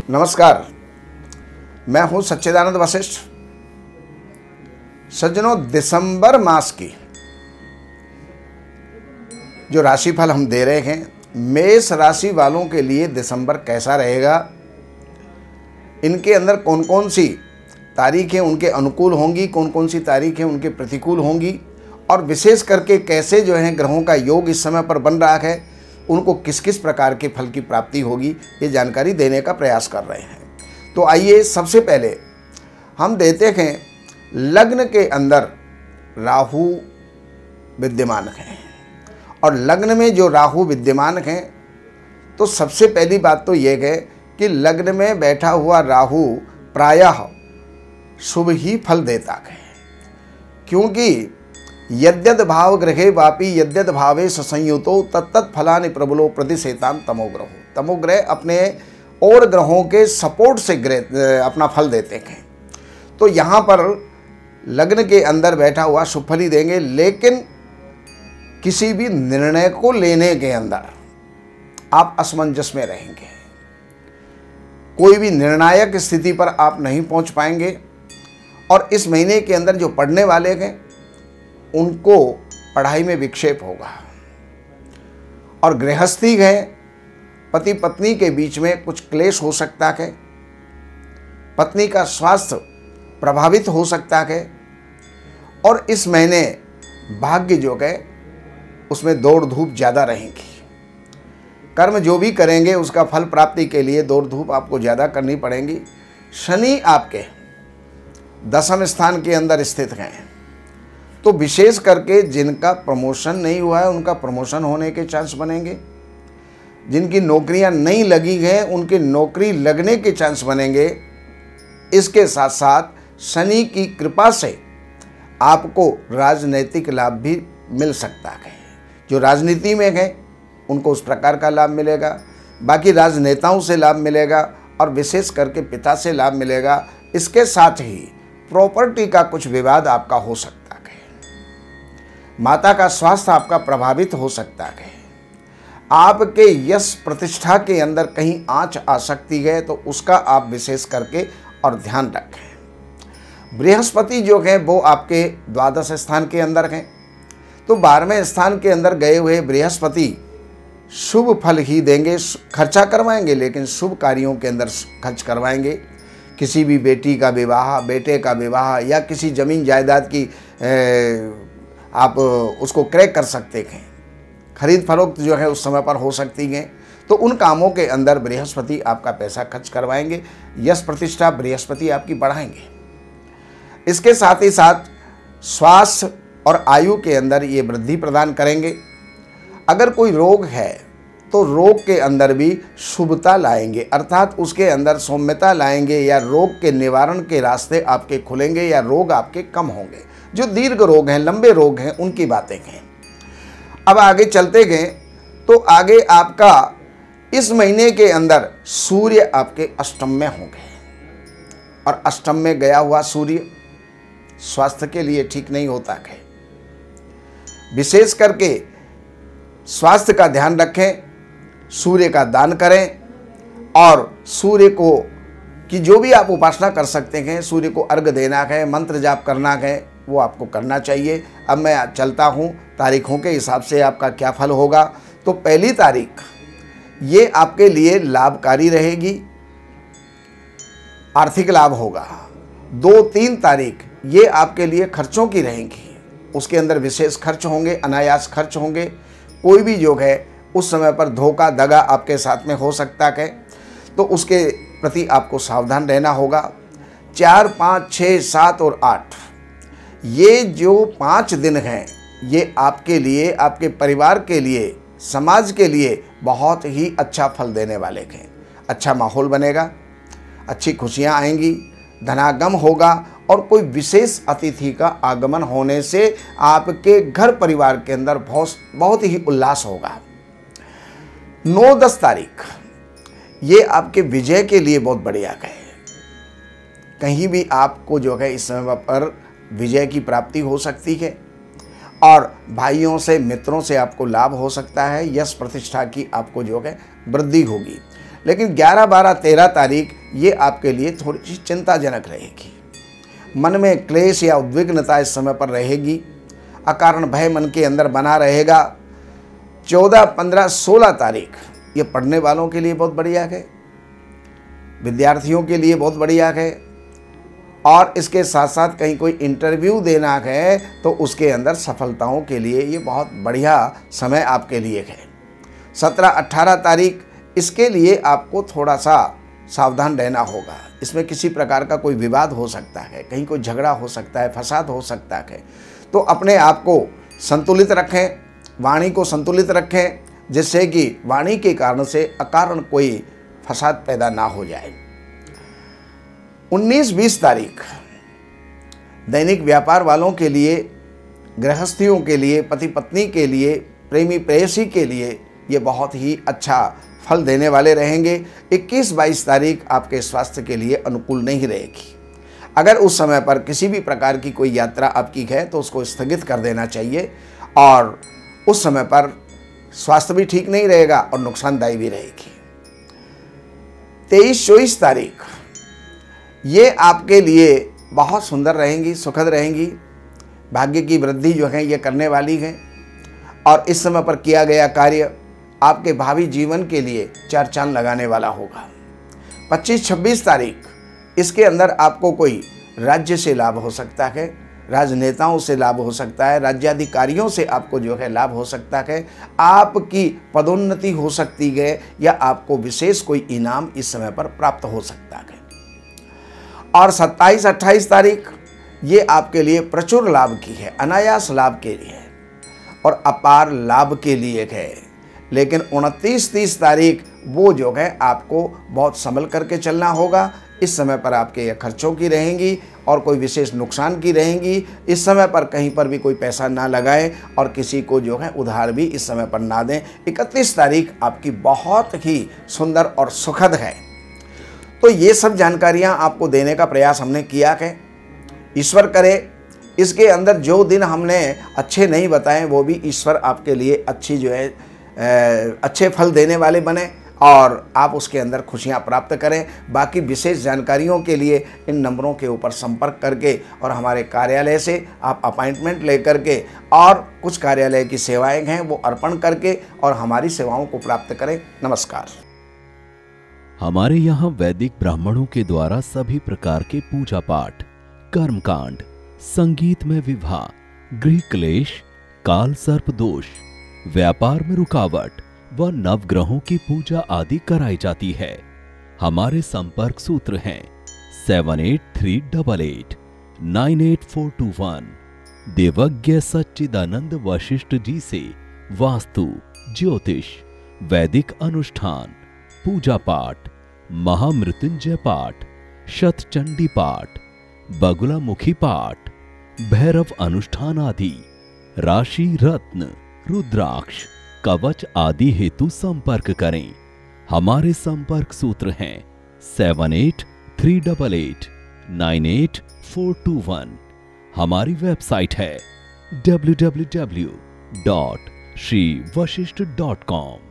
नमस्कार, मैं हूं सच्चिदानंद वशिष्ठ। सज्जनों, दिसंबर मास की जो राशिफल हम दे रहे हैं, मेष राशि वालों के लिए दिसंबर कैसा रहेगा, इनके अंदर कौन कौन सी तारीखें उनके अनुकूल होंगी, कौन कौन सी तारीखें उनके प्रतिकूल होंगी, और विशेष करके कैसे जो है ग्रहों का योग इस समय पर बन रहा है, उनको किस किस प्रकार के फल की प्राप्ति होगी, ये जानकारी देने का प्रयास कर रहे हैं। तो आइए सबसे पहले हम देते हैं लग्न के अंदर राहु विद्यमान हैं, और लग्न में जो राहु विद्यमान हैं, तो सबसे पहली बात तो ये है कि लग्न में बैठा हुआ राहु प्रायः शुभ ही फल देता है, क्योंकि यद्यद भाव ग्रहे वापि यद्यद भावे संयुतो तत्तत् फलानि प्रबलो प्रतिशेतान तमोग्रहो। तमोग्रह अपने और ग्रहों के सपोर्ट से अपना फल देते हैं। तो यहाँ पर लग्न के अंदर बैठा हुआ शुभ फल ही देंगे, लेकिन किसी भी निर्णय को लेने के अंदर आप असमंजस में रहेंगे। कोई भी निर्णायक स्थिति पर आप नहीं पहुँच पाएंगे, और इस महीने के अंदर जो पढ़ने वाले हैं उनको पढ़ाई में विक्षेप होगा, और गृहस्थी है, पति पत्नी के बीच में कुछ क्लेश हो सकता है, पत्नी का स्वास्थ्य प्रभावित हो सकता है, और इस महीने भाग्य जो है उसमें दौड़ धूप ज़्यादा रहेंगी। कर्म जो भी करेंगे उसका फल प्राप्ति के लिए दौड़ धूप आपको ज़्यादा करनी पड़ेगी। शनि आपके दशम स्थान के अंदर स्थित हैं, तो विशेष करके जिनका प्रमोशन नहीं हुआ है उनका प्रमोशन होने के चांस बनेंगे, जिनकी नौकरियां नहीं लगी हैं उनकी नौकरी लगने के चांस बनेंगे। इसके साथ साथ शनि की कृपा से आपको राजनीतिक लाभ भी मिल सकता है। जो राजनीति में है उनको उस प्रकार का लाभ मिलेगा, बाकी राजनेताओं से लाभ मिलेगा, और विशेष करके पिता से लाभ मिलेगा। इसके साथ ही प्रॉपर्टी का कुछ विवाद आपका हो सकता है, माता का स्वास्थ्य आपका प्रभावित हो सकता है, आपके यश प्रतिष्ठा के अंदर कहीं आंच आ सकती है, तो उसका आप विशेष करके और ध्यान रखें। बृहस्पति जो है वो आपके द्वादश स्थान के अंदर हैं, तो 12वें स्थान के अंदर गए हुए बृहस्पति शुभ फल ही देंगे। खर्चा करवाएंगे, लेकिन शुभ कार्यों के अंदर खर्च करवाएंगे। किसी भी बेटी का विवाह, बेटे का विवाह, या किसी जमीन जायदाद की आप उसको क्रय कर सकते हैं, खरीद फरोख्त जो है उस समय पर हो सकती है। तो उन कामों के अंदर बृहस्पति आपका पैसा खर्च करवाएंगे, यश प्रतिष्ठा बृहस्पति आपकी बढ़ाएंगे। इसके साथ ही साथ स्वास्थ्य और आयु के अंदर ये वृद्धि प्रदान करेंगे। अगर कोई रोग है तो रोग के अंदर भी शुभता लाएंगे, अर्थात उसके अंदर सौम्यता लाएंगे, या रोग के निवारण के रास्ते आपके खुलेंगे, या रोग आपके कम होंगे। जो दीर्घ रोग हैं, लंबे रोग हैं, उनकी बातें हैं। अब आगे चलते गए तो आगे आपका इस महीने के अंदर सूर्य आपके अष्टम में होंगे, और अष्टम में गया हुआ सूर्य स्वास्थ्य के लिए ठीक नहीं होता है। विशेष करके स्वास्थ्य का ध्यान रखें, सूर्य का दान करें, और सूर्य को कि जो भी आप उपासना कर सकते हैं, सूर्य को अर्घ देना है, मंत्र जाप करना है, वो आपको करना चाहिए। अब मैं चलता हूँ तारीखों के हिसाब से आपका क्या फल होगा। तो पहली तारीख ये आपके लिए लाभकारी रहेगी, आर्थिक लाभ होगा। 2-3 तारीख ये आपके लिए खर्चों की रहेंगी, उसके अंदर विशेष खर्च होंगे, अनायास खर्च होंगे। कोई भी जो है उस समय पर धोखा दगा आपके साथ में हो सकता है, तो उसके प्रति आपको सावधान रहना होगा। 4, 5, 6, 7 और 8 ये जो 5 दिन हैं, ये आपके लिए, आपके परिवार के लिए, समाज के लिए बहुत ही अच्छा फल देने वाले हैं। अच्छा माहौल बनेगा, अच्छी खुशियां आएंगी, धनागम होगा, और कोई विशेष अतिथि का आगमन होने से आपके घर परिवार के अंदर बहुत ही उल्लास होगा। 9-10 तारीख ये आपके विजय के लिए बहुत बढ़िया है। कहीं भी आपको जो है इस समय पर विजय की प्राप्ति हो सकती है, और भाइयों से, मित्रों से आपको लाभ हो सकता है। यश प्रतिष्ठा की आपको जो है वृद्धि होगी। लेकिन 11, 12, 13 तारीख ये आपके लिए थोड़ी सी चिंताजनक रहेगी। मन में क्लेश या उद्विग्नता इस समय पर रहेगी। अकारण भय मन के अंदर बना रहेगा। 14, 15, 16 तारीख ये पढ़ने वालों के लिए बहुत बढ़िया है, विद्यार्थियों के लिए बहुत बढ़िया है, और इसके साथ साथ कहीं कोई इंटरव्यू देना है तो उसके अंदर सफलताओं के लिए ये बहुत बढ़िया समय आपके लिए है। 17, 18 तारीख इसके लिए आपको थोड़ा सा सावधान रहना होगा। इसमें किसी प्रकार का कोई विवाद हो सकता है, कहीं कोई झगड़ा हो सकता है, फसाद हो सकता है। तो अपने आप को संतुलित रखें, वाणी को संतुलित रखें, जिससे कि वाणी के कारण से अकारण कोई फसाद पैदा ना हो जाए। 19, 20 तारीख दैनिक व्यापार वालों के लिए, गृहस्थियों के लिए, पति पत्नी के लिए, प्रेमी प्रेयसी के लिए ये बहुत ही अच्छा फल देने वाले रहेंगे। 21, 22 तारीख आपके स्वास्थ्य के लिए अनुकूल नहीं रहेगी। अगर उस समय पर किसी भी प्रकार की कोई यात्रा आपकी है तो उसको स्थगित कर देना चाहिए, और उस समय पर स्वास्थ्य भी ठीक नहीं रहेगा और नुकसानदायी भी रहेगी। 23, 24 तारीख ये आपके लिए बहुत सुंदर रहेंगी, सुखद रहेंगी। भाग्य की वृद्धि जो है ये करने वाली है, और इस समय पर किया गया कार्य आपके भावी जीवन के लिए चार चांद लगाने वाला होगा। 25, 26 तारीख इसके अंदर आपको कोई राज्य से लाभ हो सकता है, राजनेताओं से लाभ हो सकता है, राज्याधिकारियों से आपको जो है लाभ हो सकता है, आपकी पदोन्नति हो सकती है, या आपको विशेष कोई इनाम इस समय पर प्राप्त हो सकता है। और 27, 28 तारीख ये आपके लिए प्रचुर लाभ की है, अनायास लाभ के लिए और अपार लाभ के लिए है। लेकिन 29, 30 तारीख वो जो है आपको बहुत संभल करके चलना होगा। इस समय पर आपके ये खर्चों की रहेंगी और कोई विशेष नुकसान की रहेंगी। इस समय पर कहीं पर भी कोई पैसा ना लगाएं और किसी को जो है उधार भी इस समय पर ना दें। 31 तारीख आपकी बहुत ही सुंदर और सुखद है। तो ये सब जानकारियां आपको देने का प्रयास हमने किया है। ईश्वर करे इसके अंदर जो दिन हमने अच्छे नहीं बताए वो भी ईश्वर आपके लिए अच्छी जो है अच्छे फल देने वाले बने, और आप उसके अंदर खुशियां प्राप्त करें। बाकी विशेष जानकारियों के लिए इन नंबरों के ऊपर संपर्क करके और हमारे कार्यालय से आप अपॉइंटमेंट लेकर के और कुछ कार्यालय की सेवाएं हैं वो अर्पण करके और हमारी सेवाओं को प्राप्त करें। नमस्कार। हमारे यहाँ वैदिक ब्राह्मणों के द्वारा सभी प्रकार के पूजा पाठ, कर्मकांड, संगीत में विवाह, गृह क्लेश, काल सर्प दोष, व्यापार में रुकावट व नवग्रहों की पूजा आदि कराई जाती है। हमारे संपर्क सूत्र हैं 7838 98421। देवज्ञ सच्चिदानंद वशिष्ठ जी से वास्तु, ज्योतिष, वैदिक अनुष्ठान, पूजा पाठ, महामृत्युंजय पाठ, शतचंडी पाठ, बगुलामुखी पाठ, भैरव अनुष्ठान आदि, राशि रत्न, रुद्राक्ष, कवच आदि हेतु संपर्क करें। हमारे संपर्क सूत्र हैं 7838 98421। हमारी वेबसाइट है www.shrivashishth.com।